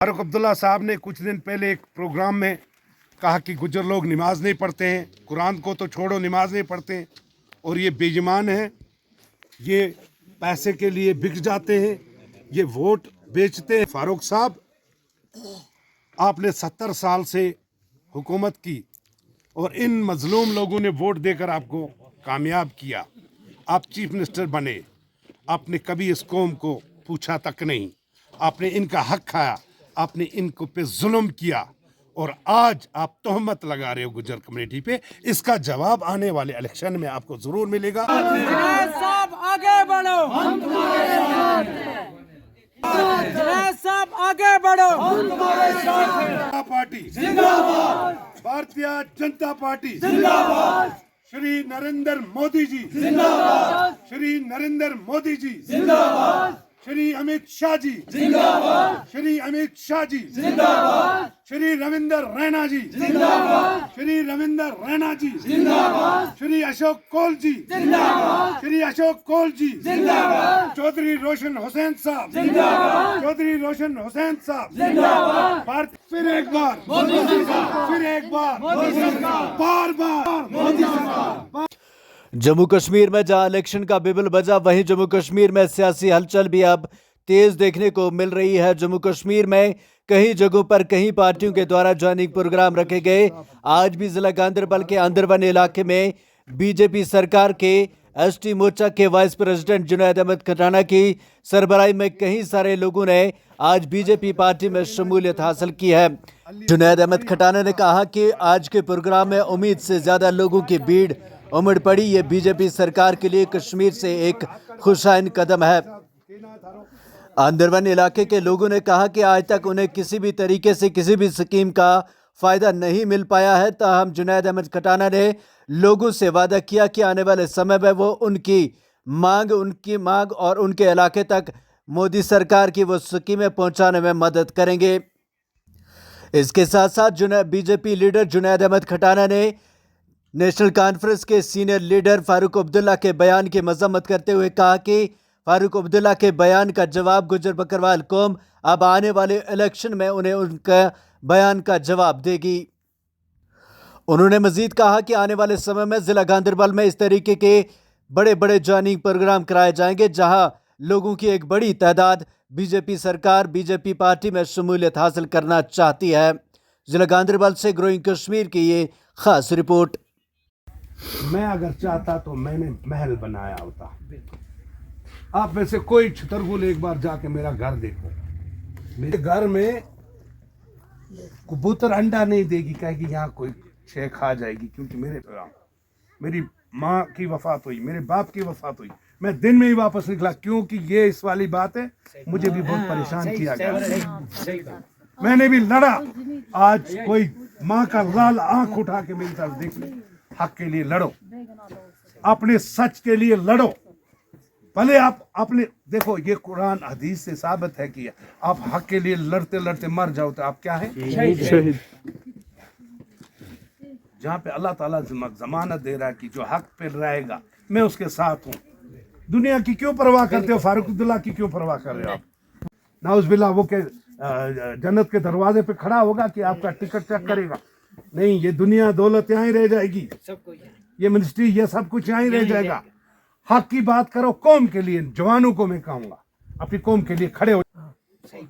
फारूक अब्दुल्ला साहब ने कुछ दिन पहले एक प्रोग्राम में कहा कि गुज्जर लोग नमाज नहीं पढ़ते हैं, कुरान को तो छोड़ो नमाज नहीं पढ़ते हैं और ये बेईमान हैं, ये पैसे के लिए बिक जाते हैं, ये वोट बेचते हैं। फारूक साहब, आपने 70 साल से हुकूमत की और इन मजलूम लोगों ने वोट देकर आपको कामयाब किया। आप चीफ मिनिस्टर बने, आपने कभी इस कौम को पूछा तक नहीं, आपने इनका हक खाया, आपने इनको पे जुल्म किया और आज आप तोहमत लगा रहे हो गुज्जर कम्युनिटी पे। इसका जवाब आने वाले इलेक्शन में आपको जरूर मिलेगा। साहब आगे बढ़ो, हम तुम्हारे साथ हैं। साहब आगे बढ़ो, हम तुम्हारे साथ हैं। पार्टी जिंदाबाद, भारतीय जनता पार्टी जिंदाबाद, श्री नरेंद्र मोदी जी जिंदाबाद, श्री नरेंद्र मोदी जी जिंदाबाद, श्री अमित शाह जी जिंदाबाद, श्री अमित शाह जी जिंदाबाद, श्री रविंदर रैना जी जिंदाबाद, श्री रविंदर रैना जी जिंदाबाद, श्री अशोक कौल जी जिंदाबाद, श्री अशोक कौल जी जिंदाबाद, चौधरी रोशन हुसैन साहब जिंदाबाद, चौधरी रोशन हुसैन साहब जिंदाबाद। फिर एक बार मोदी सरकार, फिर एक बार मोदी सरकार, बार बार मोदी सरकार। जम्मू कश्मीर में जहां इलेक्शन का बिगुल बजा, वहीं जम्मू कश्मीर में सियासी हलचल भी अब तेज देखने को मिल रही है। जम्मू कश्मीर में कई जगहों पर कई पार्टियों के द्वारा ज्वाइनिंग प्रोग्राम रखे गए। आज भी जिला गांदरबल के अंदरवन इलाके में बीजेपी सरकार के एसटी मोर्चा के वाइस प्रेसिडेंट जुनैद अहमद खटाना की सरबराही में कई सारे लोगों ने आज बीजेपी पार्टी में शमूलियत हासिल की है। जुनैद अहमद खटाना ने कहा कि आज के प्रोग्राम में उम्मीद से ज्यादा लोगों की भीड़ उमड़ पड़ी। ये बीजेपी सरकार के लिए कश्मीर से एक खुशाइन कदम है। अंदरवन इलाके के लोगों ने कहा कि आज तक उन्हें किसी भी तरीके से किसी भी स्कीम का फायदा नहीं मिल पाया है। ताहम जुनैद अहमद खटाना ने लोगों से वादा किया कि आने वाले समय में वो उनकी मांग और उनके इलाके तक मोदी सरकार की वो स्कीमें पहुंचाने में मदद करेंगे। इसके साथ साथ बीजेपी लीडर जुनैद अहमद खटाना ने नेशनल कॉन्फ्रेंस के सीनियर लीडर फारूक अब्दुल्ला के बयान की मजम्मत करते हुए कहा कि फारूक अब्दुल्ला के बयान का जवाब गुज्जर बकरवाल कौम अब आने वाले इलेक्शन में उन्हें उनका बयान का जवाब देगी। उन्होंने मजीद कहा कि आने वाले समय में जिला गांदरबल में इस तरीके के बड़े बड़े ज्वाइनिंग प्रोग्राम कराए जाएंगे, जहां लोगों की एक बड़ी तादाद बीजेपी सरकार, बीजेपी पार्टी में शमूलियत हासिल करना चाहती है। जिला गांदरबल से ग्रोइंग कश्मीर की ये खास रिपोर्ट। मैं अगर चाहता तो मैंने महल बनाया होता। आप में से कोई छतरगुल एक बार जाके मेरा घर देखो। मेरे घर में कबूतर अंडा नहीं देगी, कहेगी यहाँ कोई छह खा जाएगी, क्योंकि मेरी माँ की वफात हुई, मेरे बाप की वफात हुई, मैं दिन में ही वापस निकला, क्योंकि ये इस वाली बात है। मुझे भी बहुत परेशान किया गया, मैंने भी लड़ा। आज कोई माँ का लाल आंख उठा के मेरी तरफ देख ले। हक के लिए लड़ो, अपने सच के लिए लड़ो। भले आप अपने देखो, ये कुरान हदीस से साबित है कि आप हक के लिए लड़ते लड़ते मर जाओ तो आप क्या है? शहीद। जहाँ पे अल्लाह ताला जमानत दे रहा है कि जो हक पे रहेगा मैं उसके साथ हूँ। दुनिया की क्यों परवाह करते हो? फारूक अब्दुल्ला की क्यों परवाह कर रहे हो आप? नाउज़ुबिल्लाह, वो के जन्नत के दरवाजे पे खड़ा होगा कि आपका टिकट चेक करेगा? नहीं, ये दुनिया दौलत यहाँ ही रह जाएगी, ये मिनिस्ट्री, ये सब कुछ यहाँ ही रह जाएगा। हक की बात करो कौम के लिए। जवानों को मैं कहूँगा अपनी कौम के लिए खड़े हो।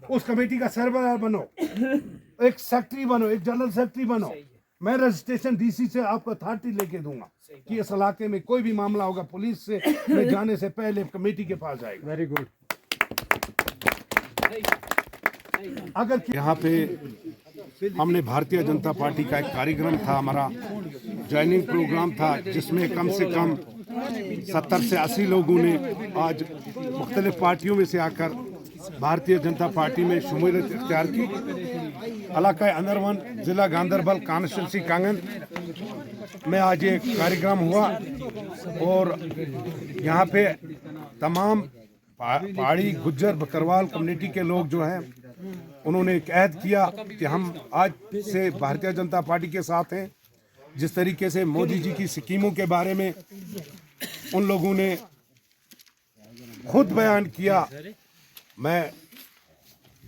उस कमेटी का सरबराह बनो, एक सेक्रेटरी बनो, एक जनरल सेक्रेटरी बनो। मैं रजिस्ट्रेशन डीसी से आपको अथॉरिटी लेके दूंगा कि इस इलाके में कोई भी मामला होगा, पुलिस से में जाने से पहले कमेटी के पास जाएगा। Very good. अगर यहाँ पे हमने भारतीय जनता पार्टी का एक कार्यक्रम था, हमारा ज्वाइनिंग प्रोग्राम था, जिसमें कम से कम 70 से 80 लोगों ने आज मुख्तलिफ पार्टियों में से आकर भारतीय जनता पार्टी में शमूलियत इख्तियार की। इलाका अंदरवन, जिला गांदरबल, कॉन्स्टिट्यूंसी कांगन में आज ये कार्यक्रम हुआ और यहाँ पे तमाम पहाड़ी गुज्जर बकरवाल कम्युनिटी के लोग जो हैं, उन्होंने एक अहद किया कि हम आज से भारतीय जनता पार्टी के साथ हैं। जिस तरीके से मोदी जी की स्कीमों के बारे में उन लोगों ने खुद बयान किया, मैं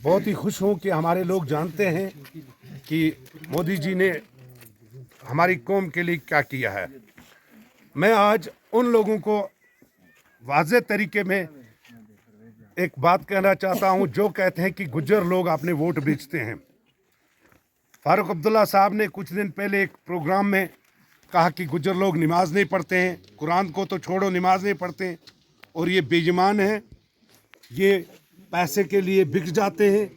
बहुत ही खुश हूँ कि हमारे लोग जानते हैं कि मोदी जी ने हमारी कौम के लिए क्या किया है। मैं आज उन लोगों को वाज़े तरीके में एक बात कहना चाहता हूँ जो कहते हैं कि गुज्जर लोग अपने वोट बेचते हैं। फारूक अब्दुल्ला साहब ने कुछ दिन पहले एक प्रोग्राम में कहा कि गुज्जर लोग नमाज नहीं पढ़ते हैं, कुरान को तो छोड़ो नमाज नहीं पढ़ते हैं, और ये बेईमान हैं, ये पैसे के लिए बिक जाते हैं,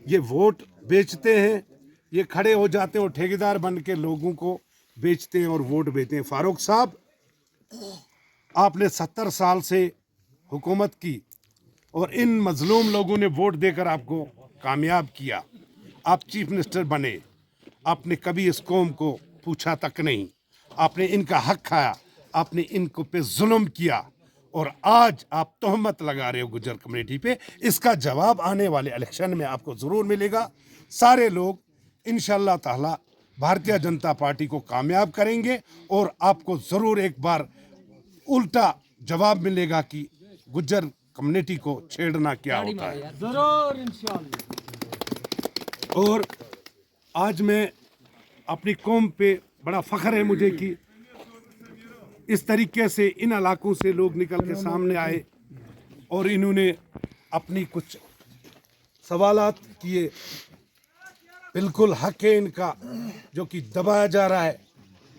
ये वोट बेचते हैं, ये खड़े हो जाते हैं और ठेकेदार बन के लोगों को बेचते हैं और वोट बेचते हैं। फारूक साहब, आपने 70 साल से हुकूमत की और इन मजलूम लोगों ने वोट देकर आपको कामयाब किया। आप चीफ मिनिस्टर बने, आपने कभी इस कौम को पूछा तक नहीं, आपने इनका हक खाया, आपने इनको पे जुल्म किया और आज आप तोहमत लगा रहे हो गुज्जर कम्युनिटी पे। इसका जवाब आने वाले इलेक्शन में आपको ज़रूर मिलेगा। सारे लोग इंशाअल्लाह ताला भारतीय जनता पार्टी को कामयाब करेंगे और आपको ज़रूर एक बार उल्टा जवाब मिलेगा कि गुज्जर कम्युनिटी को छेड़ना क्या होता है। जरूर इंशाअल्लाह। और आज मैं अपनी कौम पे बड़ा फ़ख्र है मुझे कि इस तरीके से इन इलाकों से लोग निकल के सामने आए और इन्होंने अपनी कुछ सवालात किए। बिल्कुल हक है इनका, जो कि दबाया जा रहा है,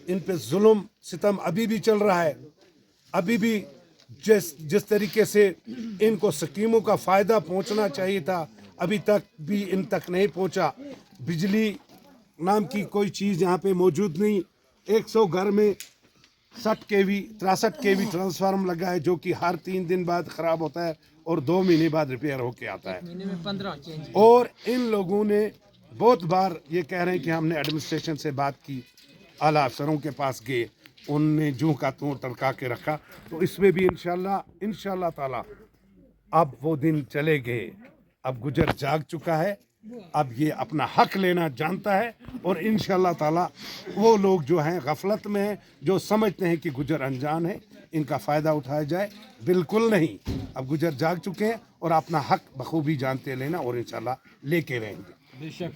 इन पे जुल्म सितम अभी भी चल रहा है। अभी भी जिस तरीके से इनको स्कीमों का फ़ायदा पहुंचना चाहिए था, अभी तक भी इन तक नहीं पहुंचा। बिजली नाम की कोई चीज़ यहाँ पे मौजूद नहीं। 100 घर में 63 केवी ट्रांसफार्मर लगा है, जो कि हर 3 दिन बाद ख़राब होता है और 2 महीने बाद रिपेयर होके आता है। महीने में 15 चेंज। और इन लोगों ने बहुत बार ये कह रहे हैं कि हमने एडमिनिस्ट्रेशन से बात की, आला अफसरों के पास गए, उनने जूं का तूं टरका के रखा। तो इसमें भी इंशाल्लाह ताला अब वो दिन चले गए। अब गुजर जाग चुका है, अब ये अपना हक लेना जानता है और इंशाल्लाह ताला वो लोग जो हैं गफलत में हैं, जो समझते हैं कि गुजर अनजान है, इनका फ़ायदा उठाया जाए, बिल्कुल नहीं। अब गुजर जाग चुके हैं और अपना हक बखूबी जानते लेना और इंशाल्लाह लेके रहेंगे। बेशक।